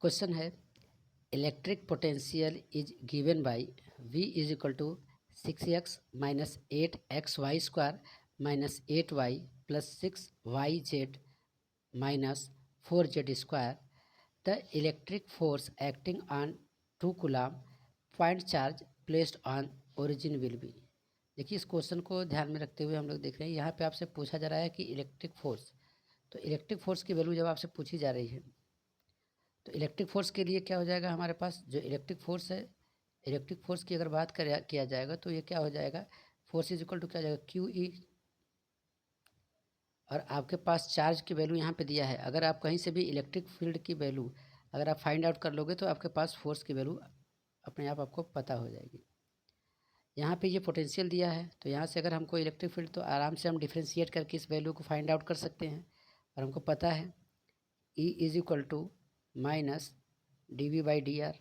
Question है electric potential is given by V is equal to 6x minus 8xy square minus 8y plus 6yz minus 4z square. The electric force acting on 2 coulomb point charge placed on origin will be. देखिए इस question को ध्यान में रखते हुए हम लोग देख रहे हैं, यहाँ पे आपसे पूछा जा रहा है कि इलेक्ट्रिक फोर्स, तो इलेक्ट्रिक फोर्स की वैल्यू जब आपसे पूछी जा रही है तो इलेक्ट्रिक फोर्स के लिए क्या हो जाएगा, हमारे पास जो इलेक्ट्रिक फोर्स है, इलेक्ट्रिक फोर्स की अगर बात किया जाएगा तो ये क्या हो जाएगा, फोर्स इज इक्वल टू क्या हो जाएगा क्यू ई, और आपके पास चार्ज की वैल्यू यहाँ पे दिया है। अगर आप कहीं से भी इलेक्ट्रिक फील्ड की वैल्यू अगर आप फाइंड आउट कर लोगे तो आपके पास फोर्स की वैल्यू अपने आप आपको पता हो जाएगी। यहाँ पे ये पोटेंशियल दिया है तो यहाँ से अगर हमको इलेक्ट्रिक फील्ड, तो आराम से हम डिफ्रेंशिएट करके इस वैल्यू को फाइंड आउट कर सकते हैं। और हमको पता है E is equal to minus dV/dr,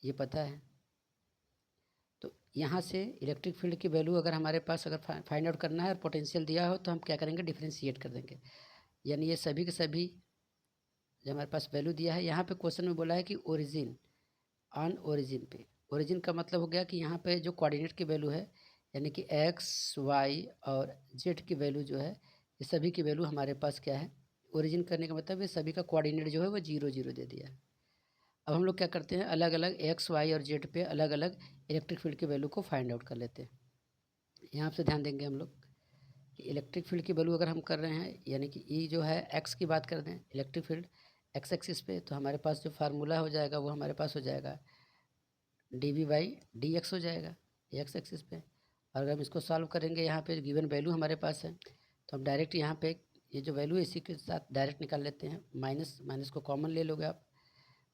ये पता है। तो यहाँ से इलेक्ट्रिक फील्ड की वैल्यू अगर हमारे पास अगर फाइंड आउट करना है और पोटेंशियल दिया हो तो हम क्या करेंगे, डिफ्रेंशिएट कर देंगे। यानी ये सभी के सभी जो हमारे पास वैल्यू दिया है, यहाँ पे क्वेश्चन में बोला है कि ओरिजिन, ऑन ओरिजिन पे, ओरिजिन का मतलब हो गया कि यहाँ पे जो कोऑर्डिनेट की वैल्यू है यानी कि एक्स वाई और जेड की वैल्यू जो है, ये सभी की वैल्यू हमारे पास क्या है, ओरिजिन करने का मतलब ये सभी का कोऑर्डिनेट जो है वो 0 0 दे दिया है। अब हम लोग क्या करते हैं, अलग अलग एक्स वाई और जेड पे अलग अलग इलेक्ट्रिक फील्ड की वैल्यू को फाइंड आउट कर लेते हैं। यहाँ से ध्यान देंगे हम लोग कि इलेक्ट्रिक फील्ड की वैल्यू अगर हम कर रहे हैं, यानी कि ई जो है एक्स की बात कर दें, इलेक्ट्रिक फील्ड एक्स एक्सिस पे, तो हमारे पास जो फार्मूला हो जाएगा वो हमारे पास हो जाएगा dV/dx हो जाएगा एक्स एक्सिस पे। और अगर हम इसको सॉल्व करेंगे, यहाँ पे गिवन वैल्यू हमारे पास है तो हम डायरेक्ट यहाँ पे ये जो वैल्यू है इसी के साथ डायरेक्ट निकाल लेते हैं, माइनस माइनस को कॉमन ले लोगे आप।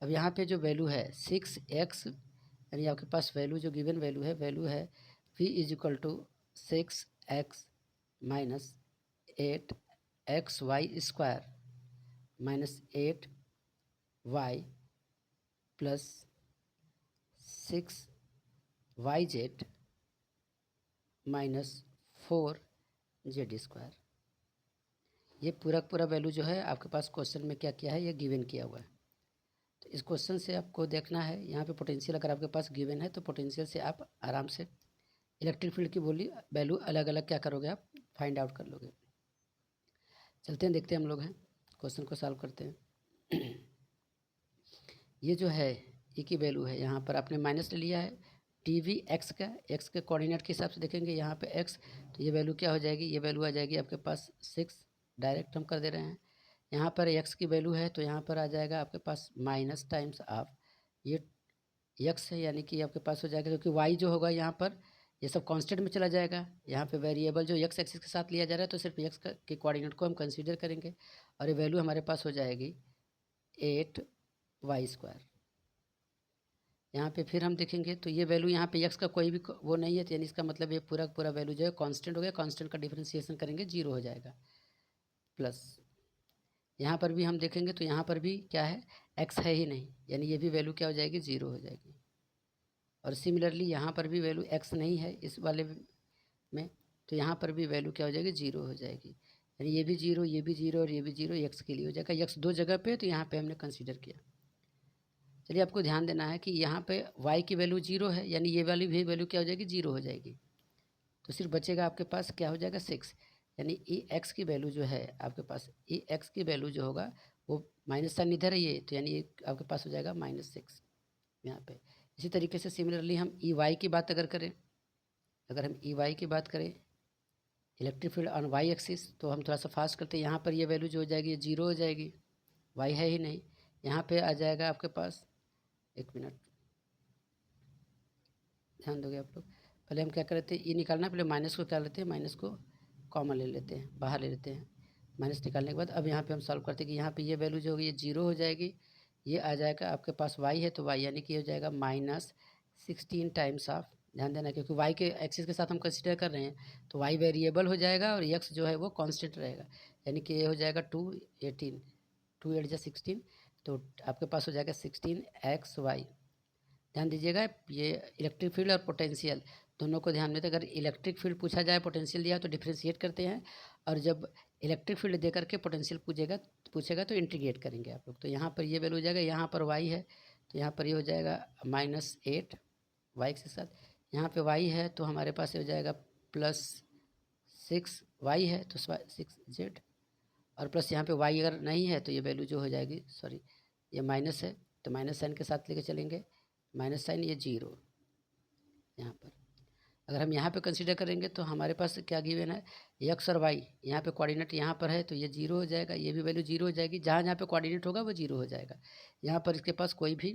अब यहाँ पे जो वैल्यू है 6x, यानी आपके पास वैल्यू जो गिवन वैल्यू है V is equal to 6x minus 8xy square minus 8y plus 6yz minus 4z square. ये पूरा वैल्यू जो है आपके पास क्वेश्चन में क्या किया है, ये गिवन किया हुआ है। तो इस क्वेश्चन से आपको देखना है, यहाँ पे पोटेंशियल अगर आपके पास गिवन है तो पोटेंशियल से आप आराम से इलेक्ट्रिक फील्ड की वैल्यू अलग अलग क्या करोगे, आप फाइंड आउट कर लोगे। चलते हैं, देखते हैं हम लोग हैं क्वेश्चन को सॉल्व करते हैं। ये जो है ई की वैल्यू है, यहाँ पर आपने माइनस ले लिया है dV एक्स का, एक्स के कोऑर्डिनेट के हिसाब से देखेंगे यहाँ पे एक्स, तो ये वैल्यू क्या हो जाएगी, ये वैल्यू आ जाएगी आपके पास 6, डायरेक्ट हम कर दे रहे हैं। यहाँ पर एक्स की वैल्यू है तो यहाँ पर आ जाएगा आपके पास माइनस टाइम्स ऑफ ये एक्स है, यानी कि आपके पास हो जाएगा, क्योंकि वाई जो होगा यहाँ पर ये सब कांस्टेंट में चला जाएगा। यहाँ पे वेरिएबल जो एक्स एक्सिस के साथ लिया जा रहा है तो सिर्फ एक्स के कोऑर्डिनेट को हम कंसीडर करेंगे और ये वैल्यू हमारे पास हो जाएगी 8y स्क्वायर। यहाँ पे फिर हम देखेंगे तो ये वैल्यू यहाँ पे एक्स का कोई भी वो नहीं है, तो यानी इसका मतलब ये पूरा वैल्यू जो है कांस्टेंट हो गया, कांस्टेंट का डिफरेंशिएशन करेंगे 0 हो जाएगा। प्लस यहाँ पर भी हम देखेंगे तो यहाँ पर भी क्या है, एक्स है ही नहीं, यानी ये भी वैल्यू क्या हो जाएगी, 0 हो जाएगी। और सिमिलरली यहाँ पर भी वैल्यू एक्स नहीं है इस वाले में, तो यहाँ पर भी वैल्यू क्या हो जाएगी, 0 हो जाएगी। यानी ये भी 0, ये भी 0 और ये भी 0 एक्स के लिए हो जाएगा। एक्स दो जगह पे, तो यहाँ पे हमने कंसीडर किया। चलिए आपको ध्यान देना है कि यहाँ पे y की वैल्यू 0 है, यानी ये वाली भी वैल्यू क्या हो जाएगी, 0 हो जाएगी। तो सिर्फ बचेगा आपके पास क्या हो जाएगा, 6, यानी ई एक्स की वैल्यू जो है आपके पास, ई एक्स की वैल्यू जो होगा वो माइनस साइन इधर है ये, तो यानी ये आपके पास हो जाएगा -6 यहाँ पे। इसी तरीके से सिमिलरली हम ई वाई की बात अगर करें, अगर हम ई वाई की बात करें electric field on Y axis, तो हम थोड़ा सा फास्ट करते हैं। यहाँ पर ये वैल्यू जो हो जाएगी ये 0 हो जाएगी, वाई है ही नहीं। यहाँ पे आ जाएगा आपके पास, एक मिनट ध्यान दोगे आप लोग, पहले हम क्या कर लेते हैं, ई निकालना, पहले माइनस को क्या लेते हैं, माइनस को कॉमन ले लेते हैं, बाहर ले लेते हैं माइनस निकालने के बाद। अब यहाँ पे हम सॉल्व करते हैं कि यहाँ पे ये वैल्यू जो होगी ये 0 हो जाएगी, ये आ जाएगा आपके पास y है तो y यानी कि हो जाएगा -16 टाइम्स ऑफ, ध्यान देना क्योंकि y के एक्सिस के साथ हम कंसिडर कर रहे हैं तो y वेरिएबल हो जाएगा और x जो है वो कांस्टेंट रहेगा, यानी कि ये हो जाएगा 218, 2 8 16, तो आपके पास हो जाएगा 16xy। ध्यान दीजिएगा, ये इलेक्ट्रिक फील्ड और पोटेंशियल दोनों को ध्यान में, अगर इलेक्ट्रिक फील्ड पूछा जाए पोटेंशियल दिया तो डिफ्रेंशिएट करते हैं, और जब इलेक्ट्रिक फील्ड दे करके पोटेंशियल पूछेगा पूछेगा तो इंटीग्रेट करेंगे आप लोग। तो यहाँ पर ये वैल्यू हो जाएगा, यहाँ पर y है तो यहाँ पर ये हो जाएगा -8 y के साथ, यहाँ पे y है तो हमारे पास ये हो जाएगा +6 y है तो 6z, और प्लस यहाँ पे y अगर नहीं है तो ये वैल्यू जो हो जाएगी, सॉरी ये माइनस है तो माइनस साइन के साथ लेके चलेंगे, माइनस साइन ये 0 यहाँ पर। अगर हम यहाँ पे कंसीडर करेंगे तो हमारे पास क्या गिवन है, x और y, यहाँ पे कोऑर्डिनेट यहाँ पर है तो ये 0 हो जाएगा, ये भी वैल्यू 0 हो जाएगी, जहाँ जहाँ पे कोऑर्डिनेट होगा वो 0 हो जाएगा। यहाँ पर इसके पास कोई भी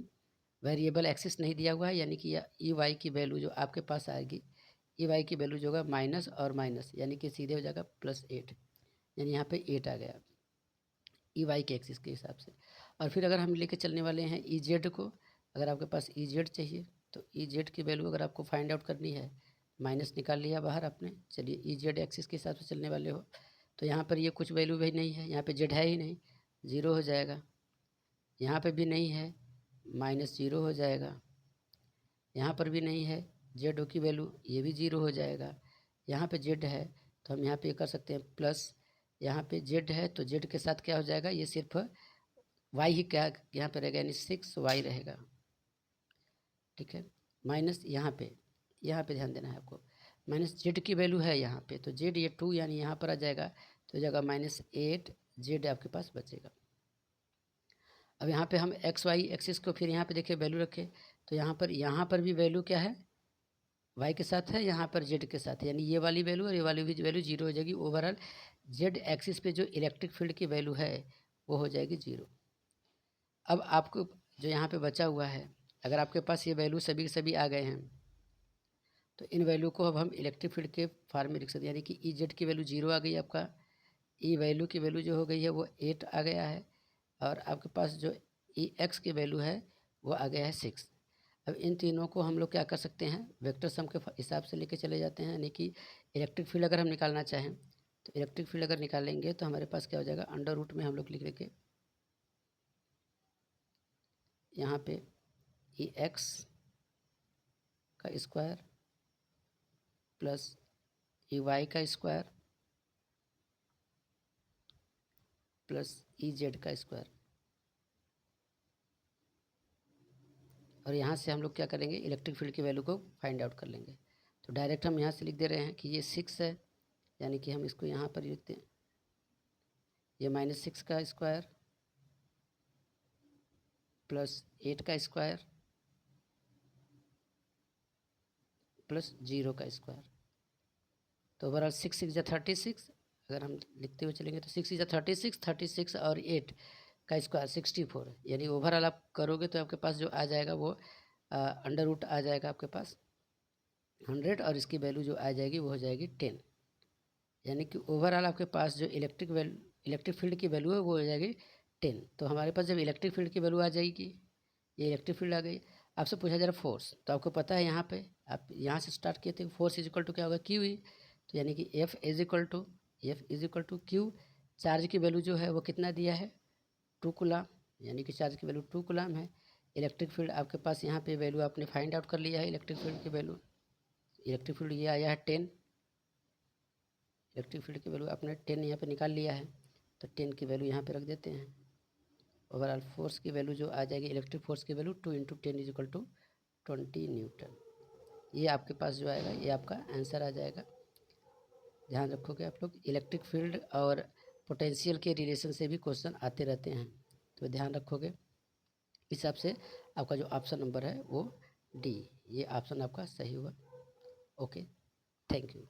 वेरिएबल एक्सिस नहीं दिया हुआ है, यानी कि ई वाई की वैल्यू जो आपके पास आएगी, ई वाई की वैल्यू जो होगा माइनस और माइनस, यानी कि सीधे हो जाएगा +8, यानी यहाँ पे 8 आ गया ई वाई के एक्सिस के हिसाब से। और फिर अगर हम लेके चलने वाले हैं ई जेड को, अगर आपके पास ई जेड चाहिए तो ई जेड की वैल्यू अगर आपको फाइंड आउट करनी है, माइनस निकाल लिया बाहर आपने, चलिए ई जेड एक्सिस के हिसाब से चलने वाले हो तो यहाँ पर ये कुछ वैल्यू भी नहीं है, यहाँ पे जेड है ही नहीं, 0 हो जाएगा, यहाँ पे भी नहीं है, -0 हो जाएगा, यहाँ पर भी नहीं है जेड ओ की वैल्यू, ये भी 0 हो जाएगा, यहाँ पे जेड है तो हम यहाँ पे कर सकते हैं प्लस, यहाँ पे जेड है तो जेड के साथ क्या हो जाएगा, ये सिर्फ वाई ही क्या यहाँ पे रहेगा, यानी 6y रहेगा, ठीक है, माइनस यहाँ पे ध्यान देना है आपको, माइनस जेड की वैल्यू है यहाँ पे तो जेड ये 2 यानी यहाँ पर आ जाएगा तो जगह -8 जेड आपके पास बचेगा। अब यहाँ पे हम एक्स वाई एक्सिस को फिर यहाँ पे देखिए वैल्यू रखें तो यहाँ पर भी वैल्यू क्या है, y के साथ है, यहाँ पर z के साथ है, यानी ये वाली वैल्यू और ये वाली भी वैल्यू 0 हो जाएगी। ओवरऑल z एक्सिस पे जो इलेक्ट्रिक फील्ड की वैल्यू है वो हो जाएगी 0। अब आपको जो यहाँ पे बचा हुआ है, अगर आपके पास ये वैल्यू सभी के सभी आ गए हैं तो इन वैल्यू को अब हम इलेक्ट्रिक फील्ड के फॉर्म में लिख सकते हैं, यानी कि ई जेड की वैल्यू 0 आ गई, आपका ई वैल्यू की वैल्यू जो हो गई है वो 8 आ गया है, और आपके पास जो ई एक्स की वैल्यू है वो आ गया है 6। अब इन तीनों को हम लोग क्या कर सकते हैं, वेक्टर सम के हिसाब से लेके चले जाते हैं, यानी कि इलेक्ट्रिक फील्ड अगर हम निकालना चाहें तो इलेक्ट्रिक फील्ड अगर निकालेंगे तो हमारे पास क्या हो जाएगा, अंडर रूट में हम लोग लिख लेंगे यहाँ पे ई एक्स का स्क्वायर प्लस ई वाई का स्क्वायर प्लस ई जेड का स्क्वायर, और यहाँ से हम लोग क्या करेंगे, इलेक्ट्रिक फील्ड की वैल्यू को फाइंड आउट कर लेंगे। तो डायरेक्ट हम यहाँ से लिख दे रहे हैं कि ये 6 है, यानी कि हम इसको यहाँ पर लिखते हैं, ये -6 का स्क्वायर प्लस 8 का स्क्वायर प्लस 0 का स्क्वायर, तो ओवरऑल 6 6 36, अगर हम लिखते हुए चलेंगे तो 6 6 36, 36 और 8 का स्क्वायर 64, यानी ओवरऑल आप करोगे तो आपके पास जो आ जाएगा वो अंडर रूट आ जाएगा आपके पास 100, और इसकी वैल्यू जो आ जाएगी वो हो जाएगी 10, यानी कि ओवरऑल आपके पास जो इलेक्ट्रिक फील्ड की वैल्यू है वो हो जाएगी 10। तो हमारे पास जब इलेक्ट्रिक फील्ड की वैल्यू आ जाएगी, ये इलेक्ट्रिक फील्ड आ गई, आपसे पूछा जा रहा फोर्स, तो आपको पता है यहाँ पे आप यहाँ से स्टार्ट किए थे, फोर्स इज इक्वल टू क्या होगा, क्यू ही, तो यानी कि F is equal to Q, charge की वैल्यू जो है वो कितना दिया है 2 कूलाम, यानी कि चार्ज की वैल्यू 2 कूलाम है। इलेक्ट्रिक फील्ड आपके पास यहाँ पे वैल्यू आपने फाइंड आउट कर लिया है, इलेक्ट्रिक फील्ड की वैल्यू, इलेक्ट्रिक फील्ड ये आया है 10, इलेक्ट्रिक फील्ड की वैल्यू आपने 10 यहाँ पे निकाल लिया है, तो 10 की वैल्यू यहाँ पे रख देते हैं। ओवरऑल फोर्स की वैल्यू जो आ जाएगी, इलेक्ट्रिक फोर्स की value 2 × 10 is equal to 20 newton, ये आपके पास जो आएगा ये आपका आंसर आ जाएगा। ध्यान रखोगे आप लोग, इलेक्ट्रिक फील्ड और पोटेंशियल के रिलेशन से भी क्वेश्चन आते रहते हैं, तो ध्यान रखोगे। इस हिसाब से आपका जो ऑप्शन नंबर है वो डी, ये ऑप्शन आपका सही हुआ। Okay, thank you.